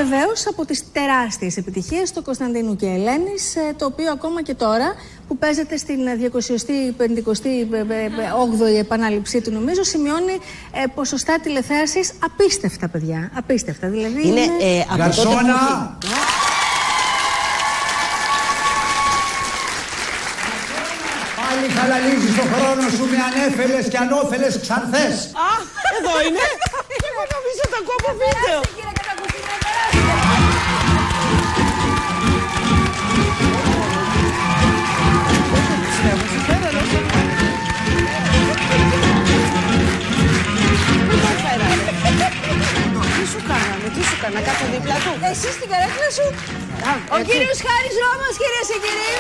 βεβαίως από τις τεράστιες επιτυχίες του Κωνσταντίνου και Ελένης, το οποίο ακόμα και τώρα που παίζεται στην 258η επανάληψή του, νομίζω, σημειώνει ποσοστά τηλεθέασης απίστευτα, παιδιά. Απίστευτα, δηλαδή. Είναι Γαρσόνα! Πάλι χαλαλίζεις το χρόνο σου με ανέφελες και ανώφελες ξανθές. Α, εδώ είναι. Εγώ νομίζω τα κόβω βίντεο. Τι σου κάνα, κάτω δίπλα του. Εσύ στην καρέκλα σου. Ο κύριος Χάρης Ρώμας, κυρίες και κύριοι.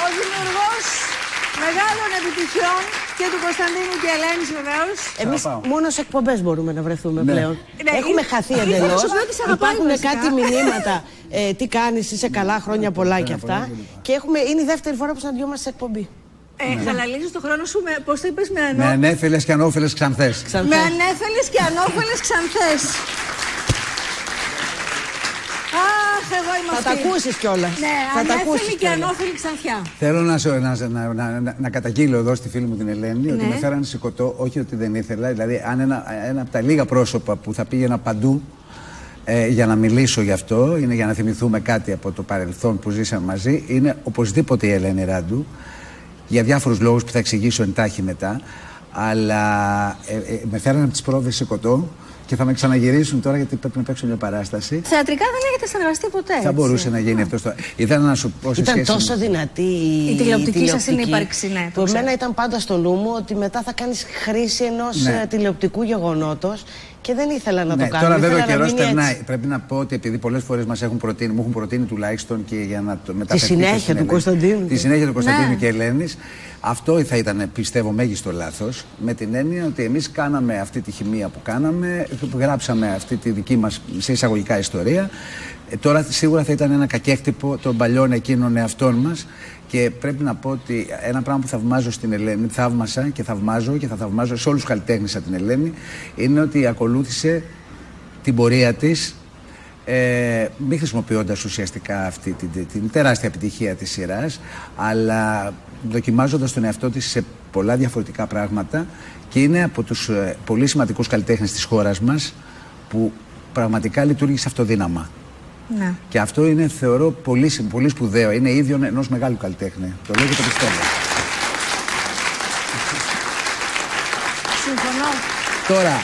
Ο δημιουργός μεγάλων επιτυχιών και του Κωνσταντίνου και Ελένης, βεβαίως. Εμείς μόνο σε εκπομπές μπορούμε να βρεθούμε πλέον. Έχουμε χαθεί εντελώς. Υπάρχουν κάτι μηνύματα. Τι κάνεις, είσαι καλά, χρόνια πολλά και αυτά. Και είναι η δεύτερη φορά που συναντιόμαστε σε εκπομπή. Χαλαλίζεις το χρόνο σου με, πώς το είπες, με ανέφελες και ανώφελες ξανθές. Με ανέφελες και ανώφελες ξανθές. Αχ, εγώ είμαι αυτή. Θα τα ακούσεις κιόλας. Ναι, ανέφελη και ανώφελη ξανθιά. Θέλω να καταγγείλω εδώ στη φίλη μου την Ελένη ότι με φέρανε σηκωτό, όχι ότι δεν ήθελα. Δηλαδή, αν ένα από τα λίγα πρόσωπα που θα πήγαινα παντού για να μιλήσω γι' αυτό, είναι για να θυμηθούμε κάτι από το παρελθόν που ζήσαμε μαζί, είναι οπωσδήποτε η Ελένη Ράντου. Για διάφορους λόγους που θα εξηγήσω εντάχει μετά. Αλλά με φέρανε από τις πρόβες σηκωτό και θα με ξαναγυρίσουν τώρα γιατί πρέπει να παίξω μια παράσταση. Θεατρικά δεν έχετε συνεργαστεί ποτέ. Θα μπορούσε να γίνει αυτό. Ήθελα να σου πω σε σχέση. Ήταν τόσο δυνατή η τηλεοπτική σας συνύπαρξη, ναι. Που εμένα ήταν πάντα στο νου μου ότι μετά θα κάνεις χρήση ενός τηλεοπτικού γεγονότος. Και δεν ήθελα να το κάνω. Τώρα βέβαια ο καιρός περνάει. Πρέπει να πω ότι επειδή πολλές φορές μου έχουν προτείνει τουλάχιστον και για να το μεταφερθεί. Τη συνέχεια του Κωνσταντίνου. Τη συνέχεια του Κωνσταντίνου και Ελένης. Αυτό θα ήταν, πιστεύω, μέγιστο λάθος. Με την έννοια ότι εμείς κάναμε αυτή τη χημεία που κάναμε, γράψαμε αυτή τη δική μας σε εισαγωγικά ιστορία. Τώρα σίγουρα θα ήταν ένα κακέκτυπο των παλιών εκείνων εαυτών μας. Και πρέπει να πω ότι ένα πράγμα που θαυμάζω στην Ελένη, θαύμασα και θαυμάζω και θα θαυμάζω σε όλους τους καλλιτέχνες από την Ελένη, είναι ότι ακολούθησε την πορεία της, μη χρησιμοποιώντας ουσιαστικά αυτή την τεράστια επιτυχία της σειράς, αλλά δοκιμάζοντας τον εαυτό της σε πολλά διαφορετικά πράγματα, και είναι από τους πολύ σημαντικούς καλλιτέχνες της χώρας μας που πραγματικά λειτουργήσε αυτοδύναμα. Ναι. Και αυτό είναι, θεωρώ, πολύ σπουδαίο. Είναι ίδιο ενός μεγάλου καλλιτέχνη. Το λέω και το πιστεύω. Συμφωνώ. Τώρα,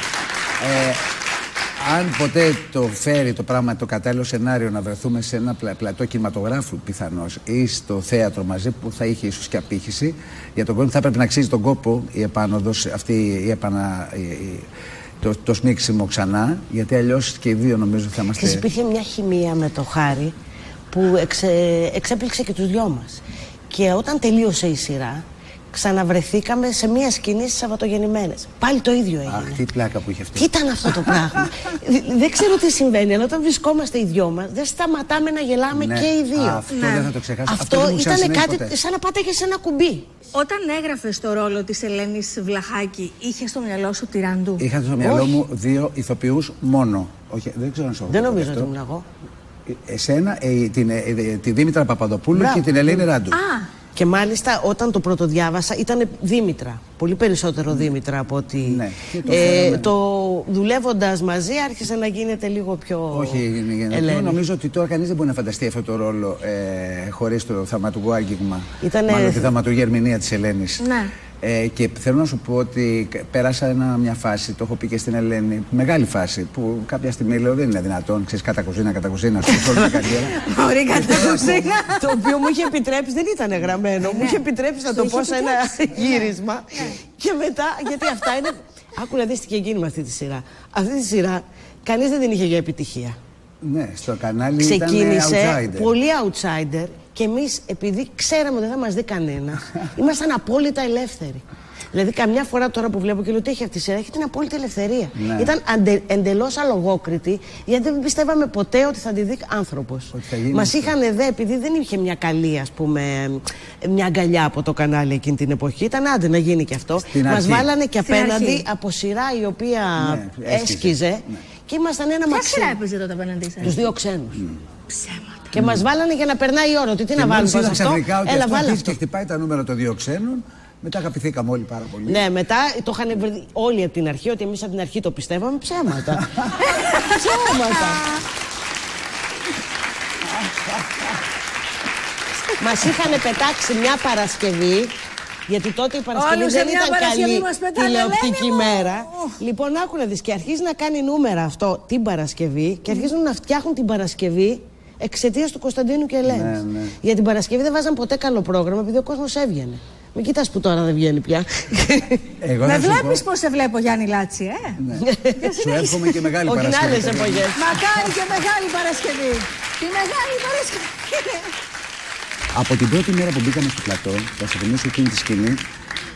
αν ποτέ το φέρει το πράγμα, το κατάλληλο σενάριο, να βρεθούμε σε ένα πλατό κινηματογράφου πιθανώς ή στο θέατρο μαζί, που θα είχε ίσως και απήχηση για τον κόσμο, θα πρέπει να αξίζει τον κόπο η επάνωδος, αυτή το σμίξιμο ξανά, γιατί αλλιώς και οι δύο νομίζω θα είμαστε. Υπήρχε μια χημεία με το Χάρη που εξέπληξε και τους δυο μας. Και όταν τελείωσε η σειρά, ξαναβρεθήκαμε σε μια σκηνή στις Σαββατογεννημένες. Πάλι το ίδιο έγινε. Αχ, τι πλάκα που είχε αυτή. Τι ήταν αυτό το πράγμα. Δεν ξέρω τι συμβαίνει, αλλά όταν βρισκόμαστε οι δυο μας, δεν σταματάμε να γελάμε και οι δύο. Αυτό δεν θα το ξεχάσω. Αυτό ήταν κάτι σαν να πάταγες ένα κουμπί. Όταν έγραφες το ρόλο της Ελένης Βλαχάκη, είχες στο μυαλό σου τη Ραντού? Είχα στο μυαλό μου δύο ηθοποιούς μόνο. Όχι, δεν ξέρω αν σου δεν νομίζω ότι ήμουν εγώ. Εσένα, τη Δήμητρα Παπαδοπούλου και την Ελένη Ράντου. Και μάλιστα όταν το πρώτο διάβασα ήταν Δήμητρα. Πολύ περισσότερο Δήμητρα από ότι. Ναι, δουλεύοντας μαζί άρχισε να γίνεται λίγο πιο. Όχι, νομίζω ότι τώρα κανείς δεν μπορεί να φανταστεί αυτό το ρόλο χωρίς το θαυματουργό άγγιγμα. Μάλλον τη θαυματουργή ερμηνεία της Ελένης. Ναι. Και θέλω να σου πω ότι πέρασα μια φάση, το έχω πει και στην Ελένη, μεγάλη φάση, που κάποια στιγμή λέω δεν είναι δυνατόν, ξέρεις, κατά κουζίνα, σε όλη την καριέρα. Ωραία, κατά κουζίνα. Το οποίο μου είχε επιτρέψει, δεν ήταν γραμμένο, μου είχε επιτρέψει να το πω σε ένα γύρισμα. Και μετά, γιατί αυτά είναι. Άκου να δεις τι είχε γίνει με αυτή τη σειρά. Αυτή τη σειρά κανείς δεν την είχε για επιτυχία. Ναι, στο κανάλι ξεκίνησε ήταν outsider. Πολύ outsider Και εμείς, επειδή ξέραμε ότι δεν θα μας δει κανένα, ήμασταν απόλυτα ελεύθεροι. Δηλαδή, καμιά φορά τώρα που βλέπω και λέω ότι έχει αυτή η σειρά, έχει την απόλυτη ελευθερία. Ναι. Ήταν εντελώς αλογόκριτη, γιατί δεν πιστεύαμε ποτέ ότι θα τη δει άνθρωπος. Μας είχαν δε, επειδή δεν είχε μια καλή, ας πούμε, μια αγκαλιά από το κανάλι εκείνη την εποχή. Ήταν άντε να γίνει και αυτό. Μας βάλανε και απέναντι από σειρά η οποία έσκιζε. Ναι. Και ήμασταν ένα μαξί. Ποια σειρά έπαιζε τότε απέναντί σας? Τους δύο ξένους. Ψέματα. Και μας βάλανε για να περνάει η ώρα. Ότι τι να βάλουμε πάνω αυτό. Έλα, βάλε αυτό. Και χτυπάει τα νούμερα των δύο ξένων. Μετά αγαπηθήκαμε όλοι πάρα πολύ. Ναι, μετά το είχαν βρει όλοι από την αρχή, ότι εμείς από την αρχή το πιστεύαμε. Ψέματα. Ψέματα. Μας είχαν πετάξει μια Παρασκευή, γιατί τότε η Παρασκευή δεν ήταν καλή τηλεοπτική μέρα. Λοιπόν, άκου να δεις, και αρχίζει να κάνει νούμερα αυτό την Παρασκευή και αρχίζουν να φτιάχνουν την Παρασκευή εξαιτίας του Κωνσταντίνου και Ελένης. Ναι. Για την Παρασκευή δεν βάζαν ποτέ καλό πρόγραμμα, επειδή ο κόσμος έβγαινε. Μην κοιτάς που τώρα δεν βγαίνει πια. Με βλέπεις πώς σε βλέπω, Γιάννη Λάτση, Ναι. Σου εύχομαι και μεγάλη Παρασκευή. Όχι, άλλες εποχές. Μακάρι και μεγάλη Παρασκευή. Τη μεγάλη Παρασκευή. Από την πρώτη μέρα που μπήκαμε στο πλατό, θα σε θυμίσω εκείνη τη σκηνή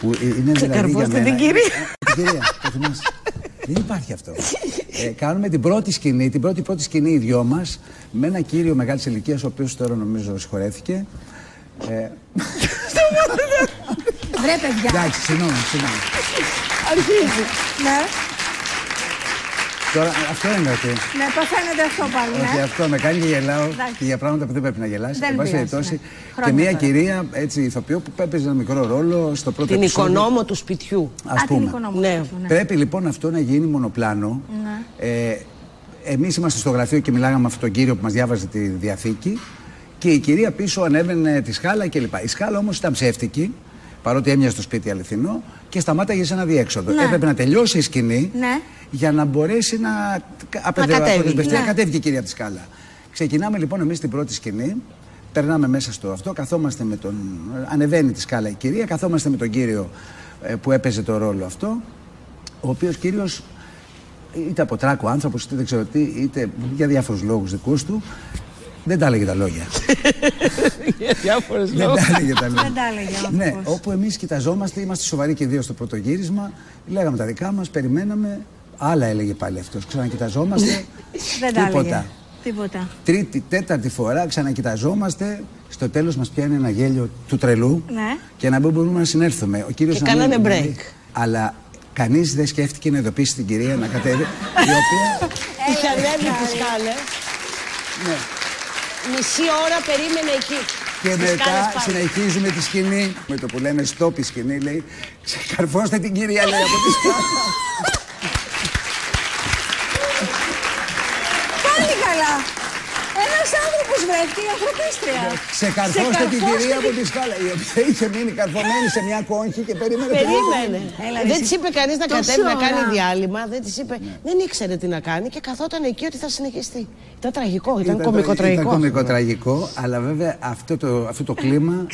που είναι δηλαδή για μένα. την κυρία. Την κυρία, το θυμάσαι. Δεν υπάρχει αυτό. Κάνουμε την πρώτη σκηνή, την πρώτη σκηνή οι δυο μας, με ένα κύριο μεγάλης ηλικίας, ο οποίος τώρα νομίζω συγχωρέθηκε. Βρε παιδιά. Εντάξει, συγγνώμη. Αρχίζει. Ναι. Τώρα αυτό είναι ότι. Ναι, το φαίνεται αυτό πάλι. Όχι, αυτό με κάνει και γελάω και για πράγματα που δεν πρέπει να γελάσει. Εν πάση περιπτώσει. Και μια κυρία έτσι ηθοποιό που έπαιζε ένα μικρό ρόλο στο πρώτο την επεισόδιο. Την οικονόμο του σπιτιού. Ας πούμε. Ναι. Πρέπει λοιπόν αυτό να γίνει μονοπλάνο. Εμείς είμαστε στο γραφείο και μιλάγαμε με αυτόν τον κύριο που μας διάβαζε τη διαθήκη. Και η κυρία πίσω ανέβαινε τη σκάλα κλπ. Η σκάλα όμως ήταν ψεύτικη, παρότι έμοιαζε στο σπίτι αληθινό, και σταμάταγε σε ένα διέξοδο. Ναι. Έπρεπε να τελειώσει η σκηνή για να μπορέσει να αποδεσμευτεί. Να κατέβει η κυρία από τη σκάλα. Ξεκινάμε λοιπόν εμείς την πρώτη σκηνή, περνάμε μέσα στο αυτό, καθόμαστε με τον. Ανεβαίνει τη σκάλα η κυρία, καθόμαστε με τον κύριο που έπαιζε το ρόλο αυτό, ο οποίος κύριος είτε από τράκο άνθρωπος, είτε δεν ξέρω τι, είτε για διάφορους λόγους δικούς του. Δεν τα έλεγε τα λόγια. Για διάφορες λόγους. Δεν τα έλεγε τα λόγια. Δεν τα έλεγε. Ναι, όπου εμείς κοιταζόμαστε, είμαστε σοβαροί και δύο στο πρώτο γύρισμα, λέγαμε τα δικά μας, περιμέναμε, άλλα έλεγε πάλι αυτός. Ξανακοιταζόμαστε, τίποτα. Τρίτη, τέταρτη φορά ξανακοιταζόμαστε, στο τέλος μας πιάνει ένα γέλιο του τρελού και να μην μπορούμε να συνέλθουμε. Ο κύριος και κάνανε break. Αλλά κανείς δεν σκέφτηκε να ειδοποιήσει την κυρία να κατέβει, η οποία. Είχε ανέβει τις σκάλες. Ναι. Μισή ώρα περίμενε εκεί. Και μετά συνεχίζουμε τη σκηνή. Με το που λέμε stop η σκηνή, λέει ξεκαρφώστε την κυρία, λέει από τη σκάλα. Πάλι καλά. Ένας άνθρωπος βρέθηκε η ανθρωπίστρια. Ξεκαρφώστε την κυρία από τη σκάλα. Η οποία είχε μείνει καρφωμένη σε μια κόγχη και περίμενε. Δεν της είπε κανείς να κατέβει να κάνει διάλειμμα. Δεν της είπε. Δεν ήξερε τι να κάνει και καθόταν εκεί ότι θα συνεχιστεί. Ήταν τραγικό, ήταν κωμικοτραγικό. Ήταν κωμικοτραγικό, αλλά βέβαια αυτό το κλίμα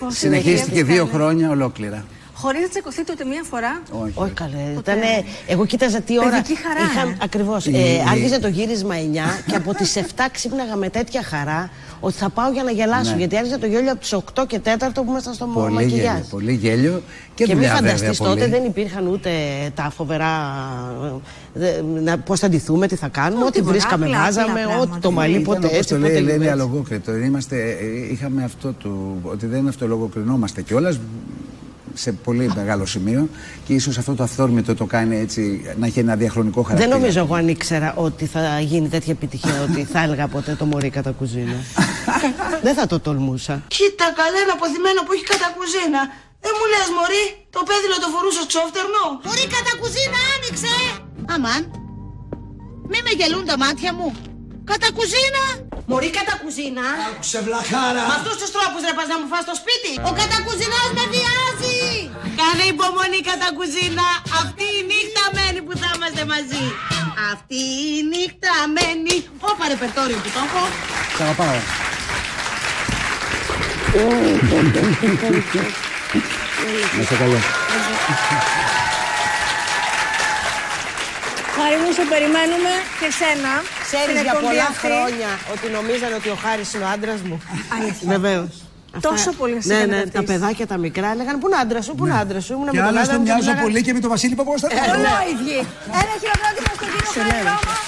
συνεχίστηκε 2 χρόνια ολόκληρα. Χωρίς να τσακωθείτε ούτε μία φορά? Όχι καλέ. Εγώ κοίταζα τι ώρα. Παιδική χαρά. Ακριβώς. Άρχιζε το γύρισμα 9 και από τις 7 ξύπναγα με τέτοια χαρά ότι θα πάω για να γελάσω. Γιατί άρχιζε το γέλιο από τις 8 και 4 που ήμασταν στο μακιγιάζ. Πολύ γέλιο. Και μην φανταστείς, τότε δεν υπήρχαν ούτε τα φοβερά. Πώς θα ντυθούμε, τι θα κάνουμε. Ό,τι βρίσκαμε, βάζαμε. Ό,τι το μαλλί ποτέ έτσι. Το λέει αλογόκριτο. Είχαμε αυτό ότι δεν αυτολογοκρινόμαστε κιόλας. Σε πολύ μεγάλο σημείο και ίσως αυτό το αυθόρμητο το κάνει έτσι να έχει ένα διαχρονικό χαρακτήρα. Δεν νομίζω εγώ αν ήξερα ότι θα γίνει τέτοια επιτυχία ότι θα έλεγα ποτέ το μωρί κατά κουζίνα. Δεν θα το τολμούσα. Κοίτα καλέ ένα αποθυμένο που έχει κατά κουζίνα. Δεν μου λες μωρί, το πέδιλο το φορούσε ξόφτερνο. Μωρί κατά κουζίνα άνοιξε. Αμάν, μη με γελούν τα μάτια μου. Κατά κουζίνα. Μωρί κατά κουζίνα. Άκουσε βλαχάρα. Με αυτούς τους τρόπους ρε πας να μου φας το σπίτι. Ο κατακουζινάς με βιάζει. Κάνε υπομονή κατά κουζίνα. Αυτή η νύχτα μένει που θα είμαστε μαζί. Αυτή η νύχτα μένει. Όπα ρεπερτόριο που το έχω. Σ' αγαπάω. Να είστε καλά. Χάρη μου, σε περιμένουμε και σένα Ξέρεις για πολλά χρόνια ότι νομίζανε ότι ο Χάρης είναι ο άντρας μου. Βεβαίως. Τόσο πολύ σε Ναι, τα παιδάκια τα μικρά έλεγαν πού είναι άντρας σου, πού είναι άντρας σου. Και άλλωστε μοιάζω πολύ και με τον Βασίλη Παπακοσταντίνο. Ολόιδιοι. Ένα χειροκρότημα στον κύριο Χάρη Ρώμα.